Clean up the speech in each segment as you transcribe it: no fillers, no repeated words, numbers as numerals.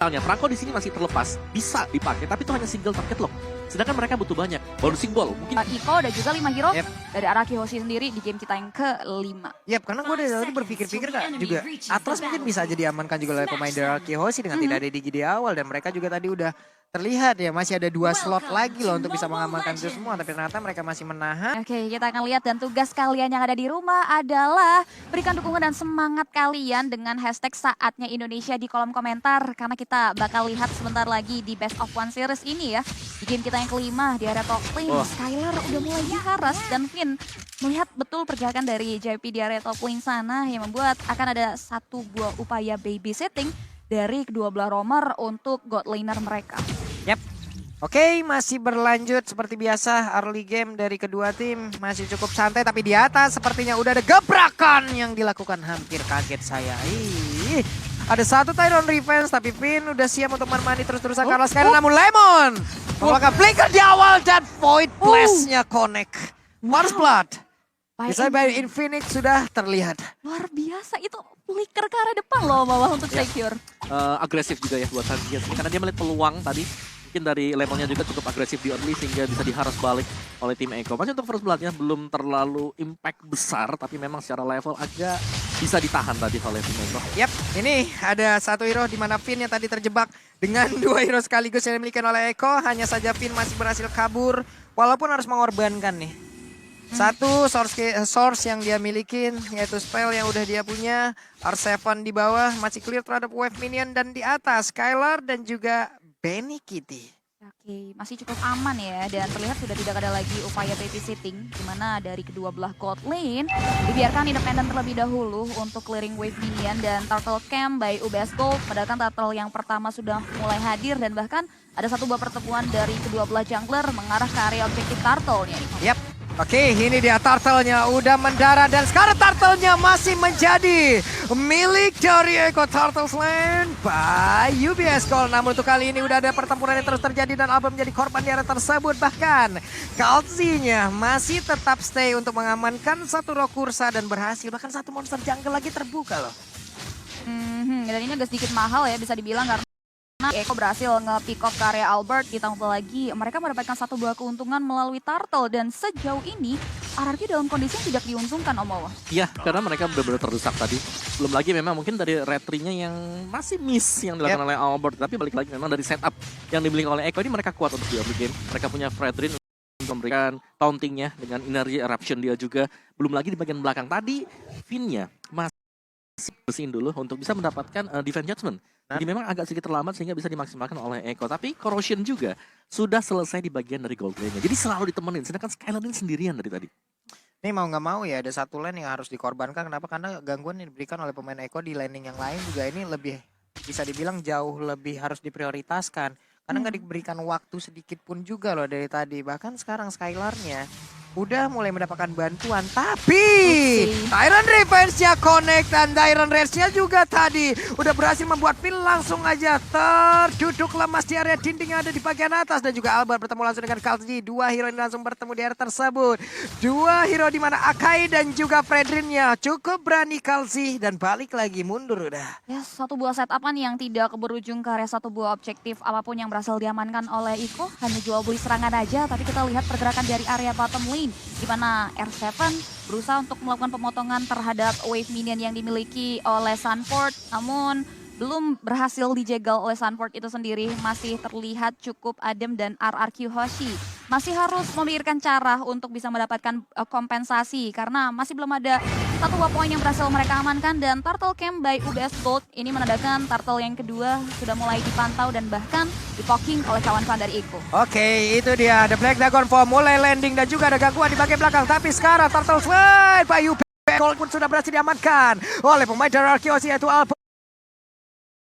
Misalnya Franco di sini masih terlepas, bisa dipakai, tapi itu hanya single target lock. Sedangkan mereka butuh banyak bouncing ball. Mungkin Iko dan juga 5 hero Yep. dari Araki Hoshi sendiri di game kita yang ke-5. Yap, karena gue dari tadi berpikir-pikir Kak, juga Atlas mungkin bisa aja diamankan juga oleh pemain dari Araki Hoshi dengan tidak ada Digi di awal. Dan mereka juga tadi udah terlihat ya, masih ada 2 slot lagi loh untuk bisa mengamankan itu semua. Tapi ternyata mereka masih menahan. Oke, kita akan lihat dan tugas kalian yang ada di rumah adalah berikan dukungan dan semangat kalian dengan hashtag saatnya Indonesia di kolom komentar. Karena kita bakal lihat sebentar lagi di Best of One Series ini ya. Di game kita yang ke-5 di area top lane, Skylar udah mulai diharas dan Finn melihat betul pergerakan dari JP di area top lane sana yang membuat akan ada satu buah upaya babysitting dari kedua belah roamer untuk god laner mereka. Yap. Oke, masih berlanjut seperti biasa early game dari kedua tim. Masih cukup santai tapi di atas sepertinya udah ada gebrakan yang dilakukan. Hampir kaget saya. Ih, ada satu Tyron Revenge tapi Finn udah siap untuk mani terus-terusan karena sekarang namun Lemon melakukan flicker di awal dan Void Blast-nya connect. First Blood. Bisa by Infinite sudah terlihat. Luar biasa itu flicker ke arah depan loh bawah untuk secure. agresif juga ya buat Santias. Karena dia melihat peluang tadi. Mungkin dari Lemonnya juga cukup agresif di early sehingga bisa diharas balik oleh tim Echo. Masih untuk first blood-nya belum terlalu impact besar, tapi memang secara level agak bisa ditahan tadi oleh tim Echo. Yap, ini ada satu hero di mana Finn yang tadi terjebak dengan 2 hero sekaligus yang dimiliki oleh Echo. Hanya saja Finn masih berhasil kabur, walaupun harus mengorbankan nih. Satu source yang dia milikin, yaitu spell yang udah dia punya. R7 di bawah, masih clear terhadap wave minion. Dan di atas, Skylar dan juga Benny Kitty. Oke, masih cukup aman ya dan terlihat sudah tidak ada lagi upaya babysitting di mana dari kedua belah god lane dibiarkan independen terlebih dahulu untuk clearing wave minion dan turtle camp by UBS Gold. Padahal kan turtle yang pertama sudah mulai hadir dan bahkan ada satu buah pertemuan dari kedua belah jungler mengarah ke area objektif turtle-nya. Yap. Oke, ini dia turtle-nya udah mendarat dan sekarang turtle-nya masih menjadi milik dari Echo Turtles Land by UBS Gold. Namun untuk kali ini udah ada pertempuran yang terus terjadi dan Alba menjadi korban di area tersebut. Bahkan Kalzi-nya masih tetap stay untuk mengamankan satu Rokursa dan berhasil. Bahkan satu monster jungle lagi terbuka loh. Dan ini agak sedikit mahal ya bisa dibilang karena Eko berhasil nge-pick off ke area Albert, ditambah lagi mereka mendapatkan satu buah keuntungan melalui turtle dan sejauh ini RRQ dalam kondisi yang tidak diuntungkan Om Wawa. Iya, karena mereka benar-benar terdesak tadi. Belum lagi memang mungkin dari retry-nya yang masih miss yang dilakukan oleh Albert. Tapi balik lagi memang dari setup yang dimiliki oleh Echo ini mereka kuat untuk di early game. Mereka punya Fredrin untuk memberikan tauntingnya dengan energy eruption dia juga. Belum lagi di bagian belakang tadi, Finn-nya masih bersihin dulu untuk bisa mendapatkan defense judgment. Jadi memang agak sedikit terlambat sehingga bisa dimaksimalkan oleh Echo. Tapi Corrosion juga sudah selesai di bagian dari gold lane-nya. Jadi selalu ditemenin, sedangkan Skylar ini sendirian dari tadi. Ini mau nggak mau ya ada satu lane yang harus dikorbankan. Kenapa? Karena gangguan yang diberikan oleh pemain Echo di laning yang lain juga ini lebih bisa dibilang jauh lebih harus diprioritaskan. Karena nggak diberikan waktu sedikit pun juga loh dari tadi. Bahkan sekarang Skylar-nya udah mulai mendapatkan bantuan, tapi Tyron Revenge-nya connect dan Tyron Rage-nya juga tadi udah berhasil membuat Phil langsung aja terduduk lemas di area dinding yang ada di bagian atas. Dan juga Albert bertemu langsung dengan Kalzi. 2 hero ini langsung bertemu di area tersebut. 2 hero di mana Akai dan juga Fredrin-nya cukup berani Kalzi dan balik lagi mundur udah. Ya, satu buah setupan yang tidak berujung ke area satu buah objektif apapun yang berhasil diamankan oleh Iko. Hanya jual beli serangan aja, tapi kita lihat pergerakan dari area bottom lane di mana R7 berusaha untuk melakukan pemotongan terhadap wave minion yang dimiliki oleh Sunford, namun belum berhasil dijegal oleh Sunford itu sendiri. Masih terlihat cukup adem dan RRQ Hoshi masih harus memikirkan cara untuk bisa mendapatkan kompensasi karena masih belum ada satu buah poin yang berhasil mereka amankan. Dan turtle camp by UBS Gold ini menandakan turtle yang kedua sudah mulai dipantau dan bahkan dipoking oleh kawan-kawan dari Iko. Oke, itu dia. The Black Dragon Form mulai landing dan juga ada gangguan di bagian belakang. Tapi sekarang Turtle Slide by UB Gold pun sudah berhasil diamankan oleh pemain dari Arkeos yaitu Alpha.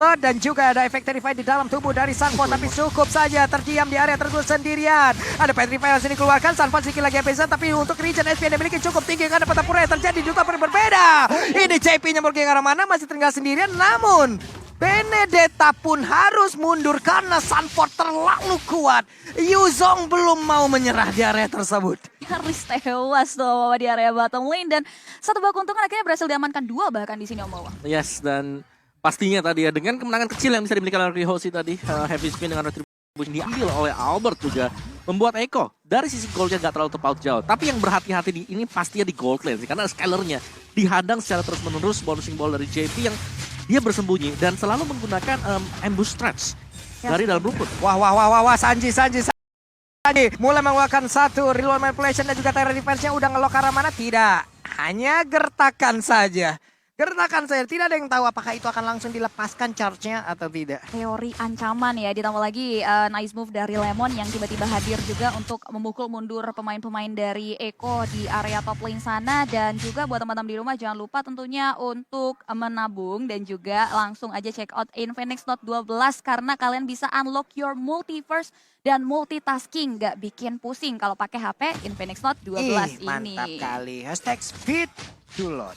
Dan juga ada efek Terrify di dalam tubuh dari Sunford. Tapi cukup saja terdiam di area tersebut sendirian. Ada Petrify yang sini keluarkan. Sunford sedikit lagi habiskan. Tapi untuk region SP yang dimiliki cukup tinggi. Karena pertempuran yang terjadi di duta berbeda. Ini JP-nya mau ke arah mana. Masih tinggal sendirian. Namun Benedetta pun harus mundur karena Sunford terlalu kuat. Yuzong belum mau menyerah di area tersebut. Nyaris tewas tuh di area bottom lane dan satu buah keuntungan akhirnya berhasil diamankan 2 bahkan di sini Om Wawa. Yes, dan Pastinya tadi ya, dengan kemenangan kecil yang bisa dimiliki oleh Hoshi tadi, Heavy Spin dengan retribution diambil oleh Albert juga membuat Eko dari sisi goldnya gak terlalu terpaut jauh. Tapi yang berhati-hati di ini pastinya di gold lane sih, karena Skylernya dihadang secara terus-menerus bouncing ball dari JP yang dia bersembunyi dan selalu menggunakan ambush stretch dari dalam rumput. Wah, Sanji. Mulai mengeluarkan satu real manipulation dan juga Terra defense-nya udah ngelok ke arah mana? Tidak, hanya gertakan saja. Tidak ada yang tahu apakah itu akan langsung dilepaskan charge-nya atau tidak. Teori ancaman ya, ditambah lagi nice move dari Lemon yang tiba-tiba hadir juga untuk memukul mundur pemain-pemain dari Eko di area top lane sana. Dan juga buat teman-teman di rumah jangan lupa tentunya untuk menabung dan juga langsung aja check out Infinix Note 12 karena kalian bisa unlock your multiverse dan multitasking, gak bikin pusing kalau pakai HP Infinix Note 12 ini. Mantap kali. #speed to load.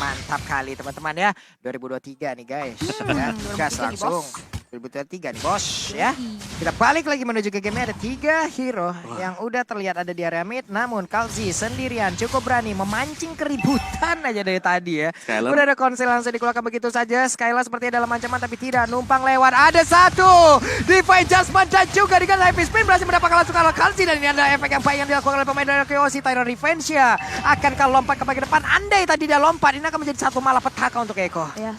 Mantap kali teman-teman ya. 2023 nih guys. Ya, gas langsung. 2023 nih bos ya. Kita balik lagi menuju ke game, ada 3 hero yang udah terlihat ada di area mid. Namun Kalzi sendirian cukup berani memancing keributan aja dari tadi ya. Skyler. Udah ada konsel langsung dikeluarkan begitu saja. Skyler sepertinya dalam ancaman tapi tidak, numpang lewat. Ada satu Divine Judgment dan juga dengan Heavy Spin berhasil mendapatkan langsung kalau Kalzi. Dan ini adalah efek yang baik yang dilakukan oleh pemain dari Hoshi. Tyra Revenge ya akankah lompat ke bagian depan. Andai tadi dia lompat, ini akan menjadi satu malapetaka untuk Eko. Ya.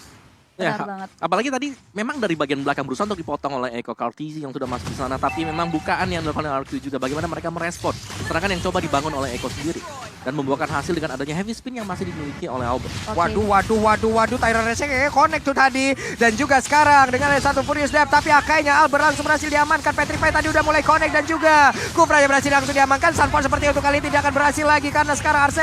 Ya, Benar banget. apalagi tadi memang dari bagian belakang berusaha untuk dipotong oleh Eko Kartizi yang sudah masuk di sana, tapi memang bukaan yang dilakukan oleh RQ juga bagaimana mereka merespon serangan yang coba dibangun oleh Eko sendiri dan membuahkan hasil dengan adanya heavy spin yang masih dimiliki oleh Albert. Okay. Waduh, Tyra Racing kayaknya connect tuh tadi. Dan juga sekarang dengan ada satu Furious Death, tapi akhirnya Albert langsung berhasil diamankan. Petrify tadi udah mulai connect dan juga Kufra yang berhasil langsung diamankan. Sunfall seperti untuk kali ini tidak akan berhasil lagi karena sekarang R7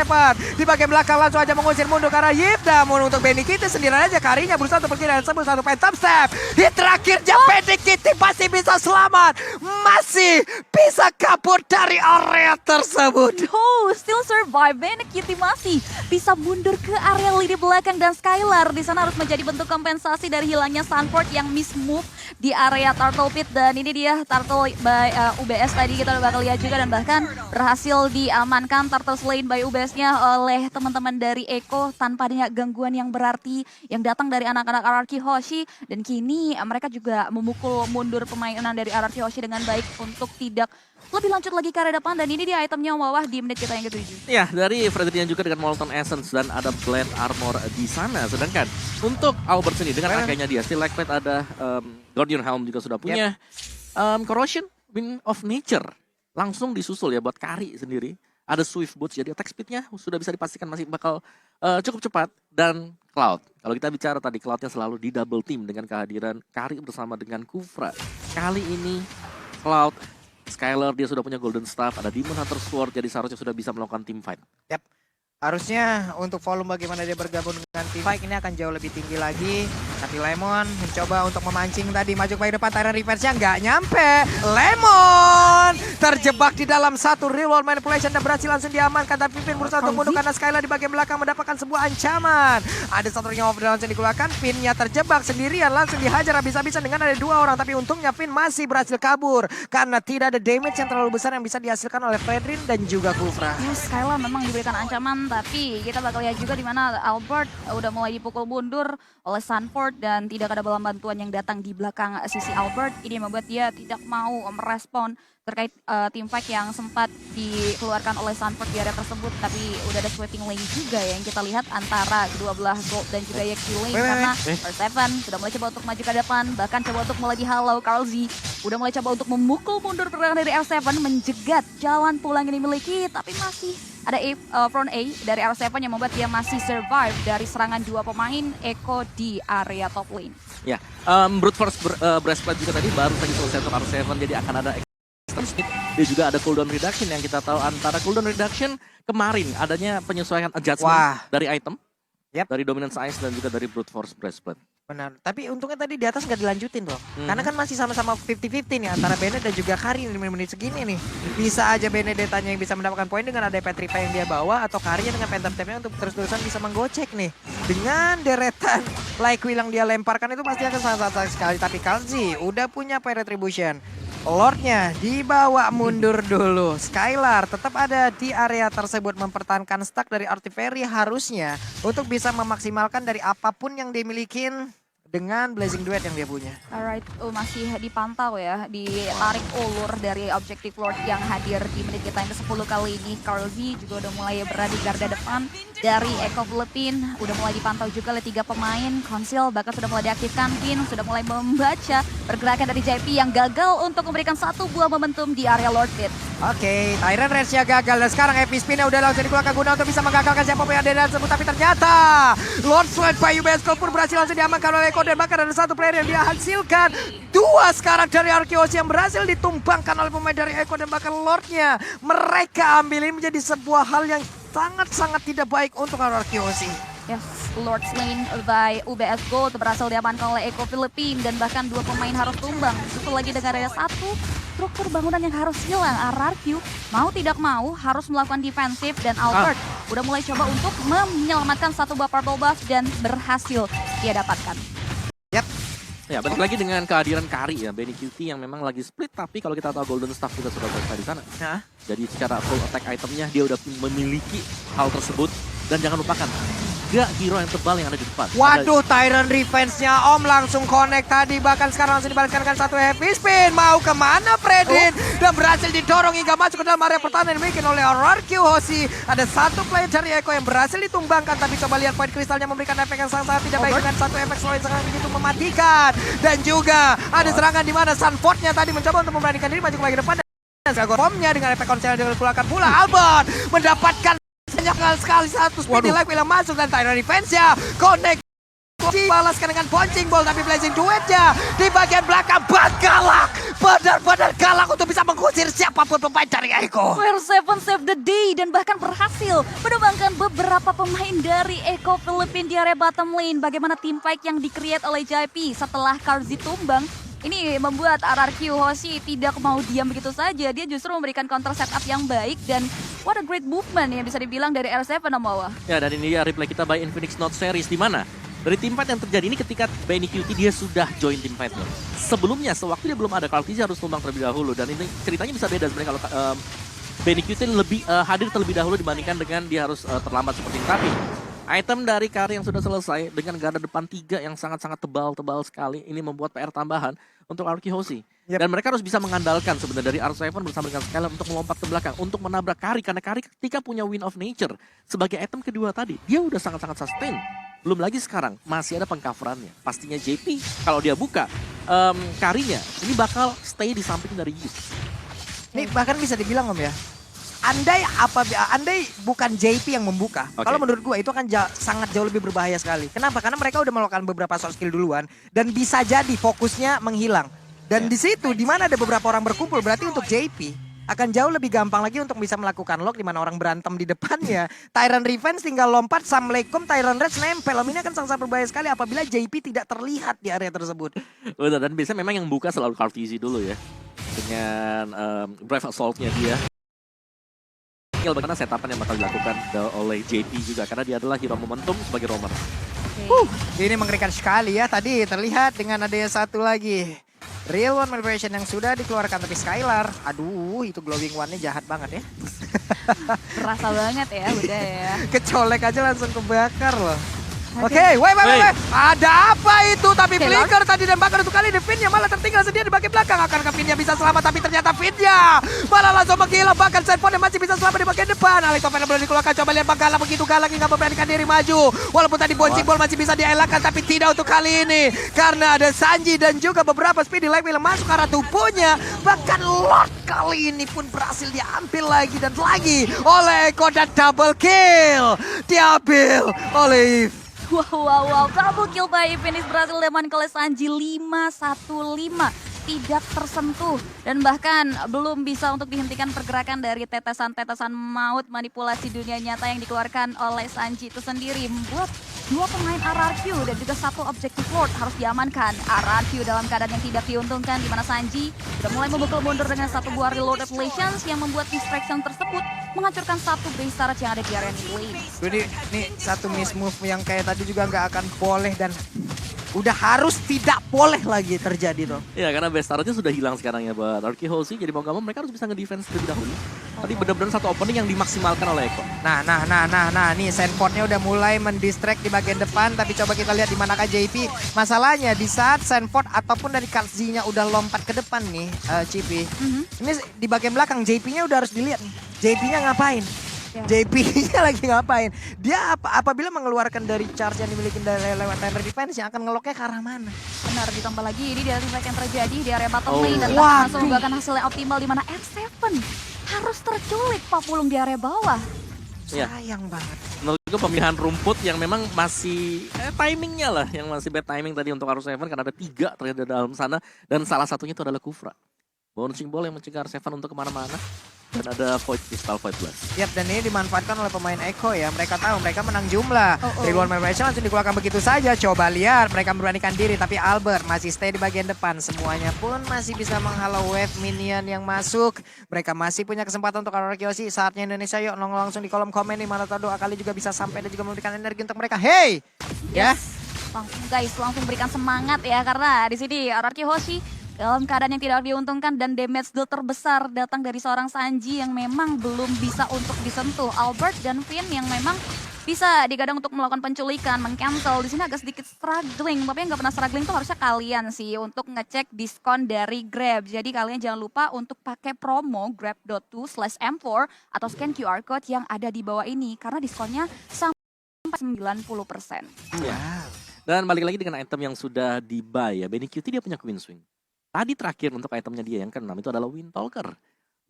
di bagian belakang langsung aja mengusir mundur karena Yip. Namun untuk Benny Kitty sendirian aja karinya berusaha untuk pergi dan sebut satu phantom step. Hit terakhirnya Benny Kitty masih bisa selamat, masih bisa kabur dari area tersebut. Oh, still survive. Bene Kitty masih bisa mundur ke area lini belakang dan Skylar di sana harus menjadi bentuk kompensasi dari hilangnya Sunford yang miss move di area Turtle Pit. Dan ini dia Turtle by UBS tadi kita udah bakal lihat juga dan bahkan berhasil diamankan Turtle Lane by UBS-nya oleh teman-teman dari Eko tanpa adanya gangguan yang berarti yang datang dari anak-anak RRQ Hoshi. Dan kini mereka juga memukul mundur pemainan dari RRQ Hoshi dengan baik untuk tidak lebih lanjut lagi ke area depan. Dan ini dia itemnya bawah di menit kita yang ke-7. Ya, dari Fredrian juga dengan Molten Essence dan ada Blend Armor di sana. Sedangkan untuk Albert sendiri dengan akhirnya dia Select Plate ada Guardian Helm juga sudah punya. Corrosion, Wind of Nature langsung disusul ya buat Kari sendiri. Ada Swift Boots, jadi attack speed-nya sudah bisa dipastikan masih bakal cukup cepat. Dan Cloud, kalau kita bicara tadi Cloud-nya selalu di double team dengan kehadiran Kari bersama dengan Kufra. Kali ini Cloud, Skyler dia sudah punya Golden Staff, ada Demon Hunter Sword, jadi seharusnya sudah bisa melakukan team fight. Yap. Harusnya untuk volume bagaimana dia bergabung dengan team fight ini akan jauh lebih tinggi lagi. Tapi Lemon mencoba untuk memancing tadi maju ke depan, Tyra Reverse-nya nggak nyampe. Lemon terjebak di dalam satu real world manipulation dan berhasil langsung diamankan. Tapi Pin berusaha untuk mundur karena Skylar di bagian belakang mendapatkan sebuah ancaman. Ada satu ring of langsung dikeluarkan, Pinnya terjebak sendirian langsung dihajar habis-habisan dengan ada 2 orang. Tapi untungnya Pin masih berhasil kabur karena tidak ada damage yang terlalu besar yang bisa dihasilkan oleh Fredrin dan juga Kufra. Yes, Skylar memang diberikan ancaman, tapi kita bakal lihat juga di mana Albert udah mulai dipukul mundur oleh Sunford dan tidak ada bola bantuan yang datang di belakang sisi Albert. Ini membuat dia tidak mau merespon terkait team fight yang sempat dikeluarkan oleh Sunford di area tersebut. Tapi udah ada sweeping lane juga ya yang kita lihat antara kedua belah Gold dan juga Yaki lane karena R7 sudah mulai coba untuk maju ke depan, bahkan coba untuk mulai dihalau. Karlzi udah mulai coba untuk memukul mundur pergerakan dari R7 menjegat jalan pulang yang dimiliki, tapi masih ada front A dari R7 yang membuat dia masih survive dari serangan 2 pemain Eko di area top lane. Ya, Brute Force Breastplate juga tadi baru saja selesai untuk R7, jadi akan ada extra speed. Dia juga ada cooldown reduction yang kita tahu antara cooldown reduction kemarin adanya penyesuaian adjustment dari item. Dari Dominance Ice dan juga dari Brute Force Breastplate. Benar, tapi untungnya tadi di atas nggak dilanjutin loh. Karena kan masih sama-sama 50-50 nih antara Bennett dan juga Kari di menit segini nih. Bisa aja Benedettanya yang bisa mendapatkan poin dengan ada Petrify yang dia bawa, atau Karinya dengan Phantom Step-nya untuk terus-terusan bisa menggocek nih. Dengan deretan Like Will yang dia lemparkan itu pasti akan sangat-sangat sekali. Tapi Kalzi udah punya Fire Retribution. Lordnya dibawa mundur dulu. Skylar tetap ada di area tersebut mempertahankan stack dari Artillery harusnya untuk bisa memaksimalkan dari apapun yang dimiliki dengan Blazing Duet yang dia punya. Alright, masih dipantau ya, ditarik ulur dari Objective Lord yang hadir di menit kita yang ke-10 kali ini. Karlzy juga udah mulai berada di garda depan dari Eko Philippine. Udah mulai dipantau juga oleh 3 pemain. Conceal bahkan sudah mulai diaktifkan. Pin sudah mulai membaca pergerakan dari JP yang gagal untuk memberikan satu buah momentum di area Lord Pit. Oke, Tyrant Rage-nya gagal dan sekarang Epi Spin-nya udah langsung digunakan guna untuk bisa menggagalkan siapapun yang ada di dalam tersebut. Tapi ternyata Lord Slide by UBS Gold pun berhasil langsung diamankan oleh Eko dan bahkan ada satu player yang dia hasilkan. 2 sekarang dari Arkeos yang berhasil ditumbangkan oleh pemain dari Eko dan bahkan Lord-nya. Mereka ambil ini menjadi sebuah hal yang sangat-sangat tidak baik untuk Arkeos. Yes, Lord Slain by UBS Gold berhasil diamankan oleh Eko Philippine dan bahkan 2 pemain harus tumbang. Itu lagi dengan ada satu struktur bangunan yang harus hilang. RRQ mau tidak mau harus melakukan defensif dan Albert udah mulai coba untuk menyelamatkan satu buah purple buff dan berhasil dia dapatkan. Yap. Ya, balik lagi dengan kehadiran Kari ya, Benny QT yang memang lagi split, tapi kalau kita tahu Golden Staff juga sudah berada di sana. Nah. Jadi secara full attack itemnya dia udah memiliki hal tersebut. Dan jangan lupakan, 3 hero yang tebal yang ada di depan. Waduh, Tyrant Revenge-nya Om langsung connect tadi. Bahkan sekarang langsung dibalikkan dengan satu heavy spin. Mau kemana Fredrin? Dan berhasil didorong hingga masuk ke dalam area pertahanan yang dimiliki oleh RRQ Hoshi. Ada satu player dari Eko yang berhasil ditumbangkan. Tapi coba lihat point kristalnya memberikan efek yang sangat tidak baik dengan satu efek slow yang sangat begitu mematikan. Dan juga ada serangan di mana Sunford-nya tadi mencoba untuk memberanikan diri maju kembali ke depan. Dan bomnya dengan efek konser yang dikeluarkan pula. Albert mendapatkan banyak sekali satu speedy life yang masuk dan Tyrant Revenge-nya connect. Balaskan dengan punching ball tapi Blazing Duet-nya di bagian belakang galak. Benar-benar galak untuk bisa mengusir siapapun pemain dari Eko. R7 save the day dan bahkan berhasil menumbangkan beberapa pemain dari Eko Philippine di area bottom lane. Bagaimana team fight yang di-create oleh JP setelah Karlzy tumbang. Ini membuat RRQ Hoshi tidak mau diam begitu saja. Dia justru memberikan counter setup yang baik dan what a great movement yang bisa dibilang dari R7 Amawa. Ya, dan ini dia replay kita by Infinix Note Series di mana dari team fight yang terjadi ini ketika Benny QT dia sudah join team fight loh. Sebelumnya sewaktu dia belum ada Karlzy harus tumbang terlebih dahulu dan ini ceritanya bisa beda sebenarnya kalau Benny QT lebih hadir terlebih dahulu dibandingkan dengan dia harus terlambat seperti ini. Tapi item dari Kari yang sudah selesai dengan garda depan 3 yang sangat-sangat tebal sekali. Ini membuat PR tambahan untuk RRQ Hoshi. Yep. Dan mereka harus bisa mengandalkan sebenarnya dari R7 bersama dengan Skylar untuk melompat ke belakang. Untuk menabrak Kari. Karena Kari ketika punya Wind of Nature sebagai item kedua tadi, dia udah sangat-sangat sustain. Belum lagi sekarang, masih ada pengcoverannya. Pastinya JP, kalau dia buka Karinya, ini bakal stay di samping dari Yus. Ini bahkan bisa dibilang Om ya. Andai bukan JP yang membuka, kalau menurut gue itu akan sangat jauh lebih berbahaya sekali. Kenapa? Karena mereka udah melakukan beberapa soft skill duluan dan bisa jadi fokusnya menghilang. Dan di situ di mana ada beberapa orang berkumpul, berarti untuk JP akan jauh lebih gampang lagi untuk bisa melakukan lock di mana orang berantem di depannya. Tyrant Revenge tinggal lompat, Assalamualaikum, Tyrant Rage nempel. Ini akan sangat berbahaya sekali apabila JP tidak terlihat di area tersebut. Betul, dan biasanya memang yang buka selalu Karlzy dulu ya. Dengan Brave Assault-nya dia. Bagaimana setupan yang bakal dilakukan oleh JP juga karena dia adalah hero momentum sebagai roamer. Ini mengerikan sekali ya. Tadi terlihat dengan adanya satu lagi Real One Manipulation yang sudah dikeluarkan tapi Skylar, aduh itu glowing one-nya jahat banget ya. Berasa banget ya udah ya. Kecolek aja langsung kebakar loh. Oke, wait. Ada apa itu? Tapi flicker tadi dan bakar untuk kali ini Finnya malah tertinggal sendiri di bagian belakang. Akankah Finnya bisa selamat? Tapi ternyata Finnya malah langsung menghilang. Bahkan Sandpon masih bisa selamat di bagian depan. Alitofen belum dikeluarkan. Coba lihat Bang Galak begitu galak hingga memberanikan diri maju. Walaupun tadi Bouncing Ball masih bisa dielakkan tapi tidak untuk kali ini. Karena ada Sanji dan juga beberapa speedy life yang masuk ke arah tubuhnya. Bahkan Lord kali ini pun berhasil diambil lagi dan lagi oleh Eko dan double kill. Diambil oleh Wow, double kill by Infinix berhasil diamankan oleh Sanji 5-1-5. Tidak tersentuh dan bahkan belum bisa untuk dihentikan pergerakan dari tetesan-tetesan maut manipulasi dunia nyata yang dikeluarkan oleh Sanji itu sendiri. Membuat 2 pemain RRQ dan juga 1 objective lord harus diamankan. RRQ dalam keadaan yang tidak diuntungkan di mana Sanji sudah mulai memukul mundur dengan 1 buah reload Revelations yang membuat distraction tersebut menghancurkan 1 base turret yang ada di area mid lane. Jadi ini satu miss move yang kayak tadi juga nggak akan boleh dan Udah harus tidak boleh lagi terjadi tuh. Ya karena best turretnya sudah hilang sekarang ya buat Arky Hoshi. Jadi mau gak mau mereka harus bisa nge-defense terlebih dahulu. Tadi benar-benar satu opening yang dimaksimalkan oleh Eko. Nah, nih Sandfordnya udah mulai mendistract di bagian depan, tapi coba kita lihat di manakah JP. Masalahnya di saat Sandford ataupun dari Katzi-nya udah lompat ke depan nih, Cipi. Ini di bagian belakang JP-nya udah harus dilihat nih. JP-nya ngapain? Ya. JP-nya lagi ngapain? Dia apabila mengeluarkan dari charge yang dimiliki dari lewat timer defense yang akan ngeloknya ke arah mana? Benar, ditambah lagi ini dari fight yang terjadi di area bottom Oh. lane dan Waduh. langsung membuahkan hasil yang optimal di mana R7 harus terculik Pak Pulung di area bawah. Iya. Sayang banget. Menurut gue pemilihan rumput yang memang masih timingnya lah, yang masih bad timing tadi untuk R7 karena ada 3 ternyata dalam sana dan salah satunya itu adalah Kufra. Bouncing ball yang mencegah R7 untuk kemana-mana. Dan ada Void Crystal Void Blast. Yap, dan ini dimanfaatkan oleh pemain Eko ya. Mereka tahu mereka menang jumlah. Reward Migration langsung dikeluarkan begitu saja. Coba lihat, mereka memberanikan diri. Tapi Albert masih stay di bagian depan. Semuanya pun masih bisa menghalau wave minion yang masuk. Mereka masih punya kesempatan untuk Arky Hoshi. Saatnya Indonesia, yuk langsung di kolom komen nih. Mana tahu doa kali juga bisa sampai dan juga memberikan energi untuk mereka. Hey! Ya. Langsung guys, langsung berikan semangat ya karena di sini Arky Hoshi dalam keadaan yang tidak diuntungkan dan damage deal terbesar datang dari seorang Sanji yang memang belum bisa untuk disentuh. Albert dan Finn yang memang bisa digadang untuk melakukan penculikan, meng-cancel. Di sini agak sedikit struggling, tapi yang nggak pernah struggling tuh harusnya kalian sih untuk ngecek diskon dari Grab. Jadi kalian jangan lupa untuk pakai promo grab.to/m4 atau scan QR code yang ada di bawah ini karena diskonnya sampai 90%. Wow. Dan balik lagi dengan item yang sudah di-buy ya. Benny QT dia punya Queen Swing. Tadi terakhir untuk itemnya dia yang ke-6 itu adalah Wind Talker.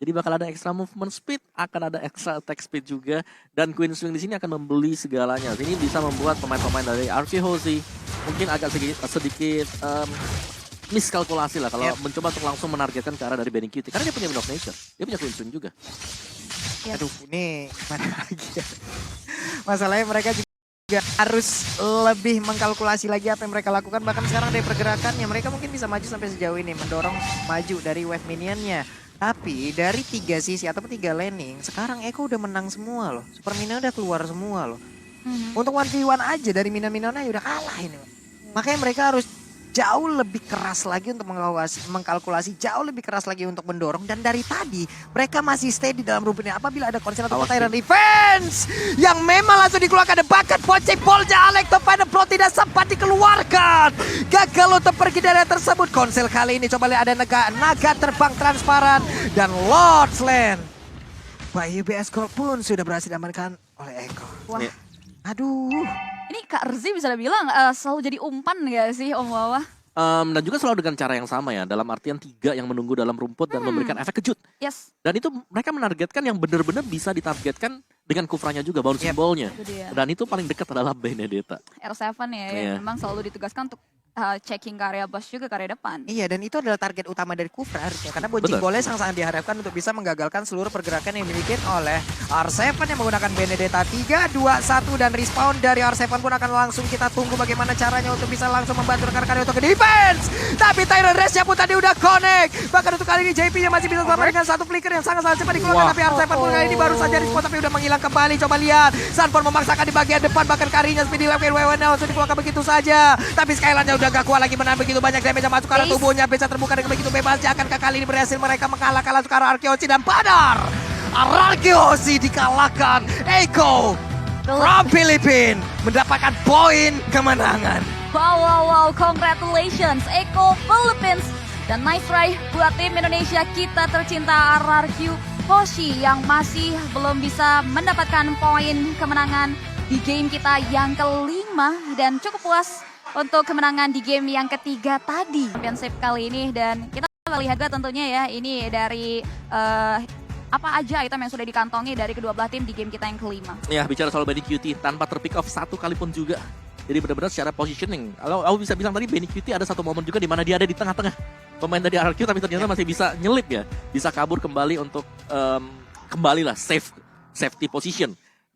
Jadi bakal ada extra movement speed, akan ada extra attack speed juga. Dan Queen Swing di sini akan membeli segalanya. Ini bisa membuat pemain-pemain dari Arky Hoshi mungkin agak sedikit miskalkulasi lah kalau mencoba untuk langsung menargetkan ke arah dari Benny QT. Karena dia punya Wind of Nature, dia punya Queen Swing juga. Ya. Aduh, ini mana lagi ya? Masalahnya mereka juga harus lebih mengkalkulasi lagi apa yang mereka lakukan. Bahkan sekarang dari pergerakannya mereka mungkin bisa maju sampai sejauh ini, mendorong maju dari wave minionnya. Tapi dari 3 sisi ataupun 3 laning, sekarang Eko udah menang semua loh. Super minion udah keluar semua loh. Untuk 1v1 aja dari minion-minionnya udah kalah ini. Makanya mereka harus jauh lebih keras lagi untuk mengkalkulasi, jauh lebih keras lagi untuk mendorong. Dan dari tadi mereka masih stay di dalam rumputnya. Apabila ada konser atau Tyrant defense yang memang langsung dikeluarkan, ada bakat Pocek Polja Alex Pada Pro tidak sempat dikeluarkan. Gagal untuk pergi dari tersebut. Konsel kali ini coba lihat ada naga terbang transparan dan Lord's Land. Bayi UBS Gold pun sudah berhasil diamankan oleh Eko. Wah. Aduh. Ini Kak Rzi bisa dibilang selalu jadi umpan gak sih Om Wawa? Dan juga selalu dengan cara yang sama ya, dalam artian 3 yang menunggu dalam rumput dan memberikan efek kejut. Yes. Dan itu mereka menargetkan yang benar-benar bisa ditargetkan dengan kufranya juga, bouncing ball-nya. Itu dia. Dan itu paling dekat adalah Benedetta. R7 ya, yang memang selalu ditugaskan untuk checking ke area bus juga ke area depan. Iya, dan itu adalah target utama dari Kufra harusnya. Karena bouncing ball-nya sangat diharapkan untuk bisa menggagalkan seluruh pergerakan yang dimiliki oleh R7 yang menggunakan Benedetta. 3, 2, 1 dan respawn dari R7 pun akan langsung kita tunggu bagaimana caranya untuk bisa langsung membantu rekan-rekan untuk ke defense. Tapi Tyrant Race-nya pun tadi udah connect. Bahkan untuk kali ini JP-nya masih bisa selamat dengan satu flicker yang sangat-sangat cepat dikeluarkan. Tapi R7 pun kali ini baru saja respawn tapi udah menghilang kembali. Coba lihat, Sanford memaksakan di bagian depan. Bahkan karinya speedy level WWN langsung dikeluarkan begitu saja. Tapi Skylandnya udah gak kuat lagi menahan begitu banyak damage yang masuk ke arah tubuhnya. Bisa terbuka dengan begitu bebasnya. Akankah kali ini berhasil mereka mengalahkan langsung ke arah Arky Hoshi dan Padar. Arky Hoshi dikalahkan. Eko from Philippines mendapatkan poin kemenangan. Wow, congratulations Eko Philippines. Dan nice try buat tim Indonesia kita tercinta Arky Hoshi yang masih belum bisa mendapatkan poin kemenangan di game kita yang kelima. Dan cukup puas untuk kemenangan di game yang ketiga tadi championship kali ini. Dan kita lihat juga tentunya ya ini dari apa aja item yang sudah dikantongi dari kedua belah tim di game kita yang kelima. Ya, bicara soal Benny QT tanpa terpick off satu kali pun juga. Jadi benar-benar secara positioning. Kalau aku bisa bilang tadi Benny QT ada satu momen juga di mana dia ada di tengah-tengah pemain dari RQ tapi ternyata masih bisa nyelip ya. Bisa kabur kembali untuk kembali lah safety position.